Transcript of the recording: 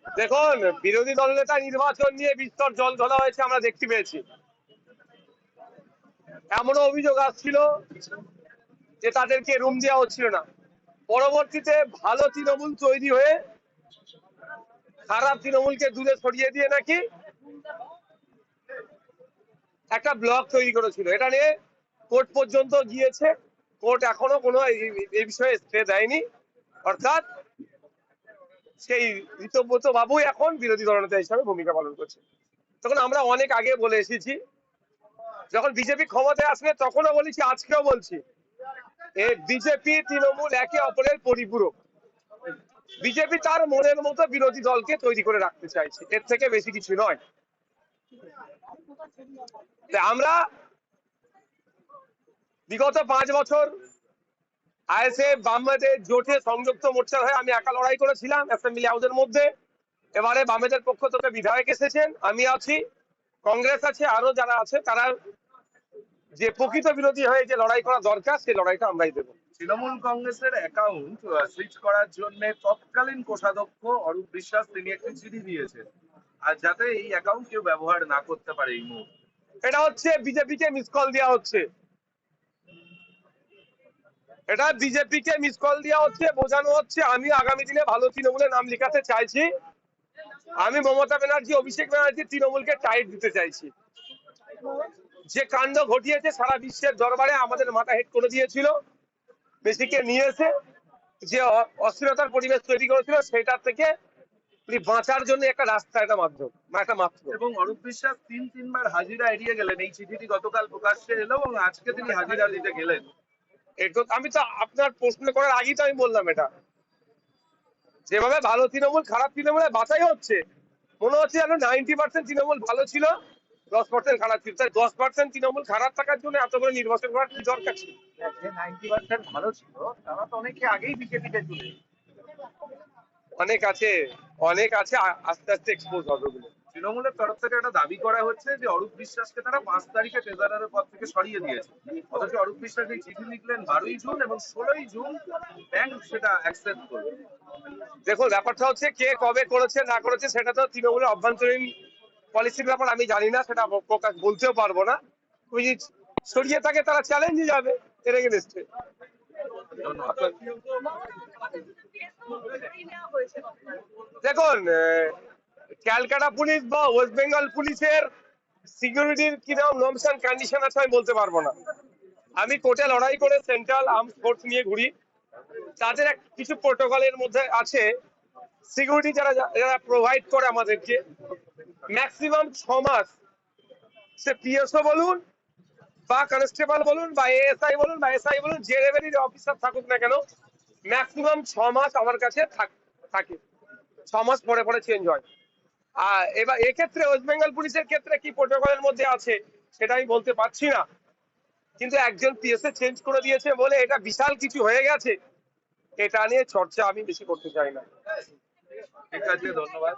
দেখুন, বিরোধী দলনেতা নির্বাচন নিয়ে বিস্তর জল ঢালা হয়েছে, আমরা দেখতে পেয়েছি। এমনও অভিযোগ আসছিল যে তাদেরকে রুম দেওয়া হচ্ছিল না। পরবর্তীতে ভালো তৃণমূল তৈরি হয়ে খারাপ তৃণমূলকে দূরে সরিয়ে দিয়ে নাকি একটা ব্লক তৈরি করেছিল। এটা নিয়ে কোর্ট পর্যন্ত গিয়েছে। কোর্ট এখনো কোনো এই বিষয়ে স্টে দেয়নি। অর্থাৎ সেই ঋতব্রত বাবুই এখন বিরোধী দলনেতা হিসাবে ভূমিকা পালন করছে। তখন আমরা অনেক আগে বলে এসেছি, যখন বিজেপি ক্ষমতায় আসবে তখনও বলেছি, আজকেও বলছি, বিজেপি তৃণমূল একে অপরের পরিপূরক। বিজেপি তার মনের মতো বিরোধী দলকে তৈরি করে রাখতে চাইছে, এর থেকে বেশি কিছু নয়। আমরা বিগত 5 বছর আইএসএফ বামেদের জোটে সংযুক্ত মোর্চার হয়ে আমি একা লড়াই করেছিলাম অ্যাসেম্বলি হাউসের মধ্যে। এবারে বামেদের পক্ষ থেকে বিধায়ক এসেছেন, আমি আছি, কংগ্রেস আছে, আরো যারা আছে, তারা যে প্রকৃত বিরোধী হয়ে যে লড়াই করা দরকার সেই লড়াইটা আমরাই দেবো। তৃণমূল কংগ্রেসের অ্যাকাউন্ট সুইচ করার জন্য তৎকালীন কোষাধ্যক্ষ অরূপ বিশ্বাস তিনি একটি চিঠি দিয়েছেন, আর যাতে এই অ্যাকাউন্ট কেউ ব্যবহার না করতে পারে এই মুহূর্তে। এটা হচ্ছে বিজেপিকে মিস কল দেওয়া হচ্ছে। এটা বিজেপিকে মিস কল দেওয়া হচ্ছে, বোঝানো হচ্ছে আমি আগামী দিনে ভালো তৃণমূলের নাম লিখাতে চাইছি। আমি মমতা ব্যানার্জি, অভিষেক ব্যানার্জি তৃণমূলকে টাইট দিতে চাইছি। যে কাণ্ড ঘটিয়েছে সারা বিশ্বের দরবারে আমাদের মাথা হেট করে দিয়েছিল, বেশিকে নিয়ে এসে যে অস্থিরতার পরিবেশ তৈরি করেছিল, সেটার থেকে বাঁচার জন্য একটা রাস্তা, একটা মাধ্যম, একটা মাত্র। এবং অরূপ বিশ্বাস তিনবার হাজিরা এড়িয়ে গেলেন। এই চিঠিটি গতকাল প্রকাশ্যে এলো এবং আজকে তিনি হাজিরা দিতে গেলেন। আমি তো আপনার প্রশ্ন করার আগেই তো আমি বললাম, এটা যেভাবে ভালো তৃণমূল খারাপ তৃণমূলে বাছাই হচ্ছে, মনে হচ্ছে যেন 90% তৃণমূল ভালো ছিল, 10% খারাপ ছিল। তাই 10% তৃণমূল খারাপ থাকার জন্য এত করে নির্বাচন করার কি দরকার ছিল? 90% ভালো ছিল, তারা তো অনেকে আগেই বিজেপিতে চলে। অনেক আছে, অনেক আছে, আস্তে আস্তে এক্সপোজ হবে ওগুলো। তৃণমূলের তরফ থেকে একটা দাবি করা হচ্ছে যে অরূপ বিশ্বাসকে তারা 5 তারিখে ট্রেজারারের পদ থেকে সরিয়ে দিয়েছে, অথচ অরূপ বিশ্বাস এই চিঠি লিখলেন 12ই জুন এবং 16ই জুন ব্যাংক সেটা অ্যাকসেপ্ট করবে। দেখুন, ব্যাপারটা হচ্ছে কে কবে করেছে না করেছে সেটা তো তৃণমূলের অভ্যন্তরীণ পলিসির ব্যাপার, আমি জানি না, সেটা প্রকাশ বলতেও পারবো না। যদি সরিয়ে থাকে তারা চ্যালেঞ্জে যাবে এর এগেনস্টে। দেখুন, ক্যালকাটা পুলিশ বা ওয়েস্ট বেঙ্গল পুলিশের সিকিউরিটির কিরকম নর্মস এন্ড কন্ডিশন আছে আমি বলতে পারবো না। আমি কোর্টে লড়াই করে সেন্ট্রাল আর্মস ফোর্স নিয়ে ঘুরি, তাদের কিছু প্রোটোকলের মধ্যে আছে। সিকিউরিটি যারা যারা প্রোভাইড করে আমাদেরকে, ম্যাক্সিমাম 6 মাস, সে পিএসও বলুন বা কনস্টেবল বলুন বা এএসআই বলুন বা এসআই বলুন, যে লেভেলের অফিসার থাকুক না কেন, ম্যাক্সিমাম 6 মাস আমার কাছে থাকে। 6 মাস পরে পরে চেঞ্জ হয়। আর এবার এক্ষেত্রে ওয়েস্ট বেঙ্গল পুলিশের ক্ষেত্রে কি প্রোটোকলের মধ্যে আছে সেটা আমি বলতে পারছি না, কিন্তু একজন পিএসএ চেঞ্জ করে দিয়েছে বলে এটা বিশাল কিছু হয়ে গেছে, এটা নিয়ে চর্চা আমি বেশি করতে চাই না। ঠিক আছে, ধন্যবাদ।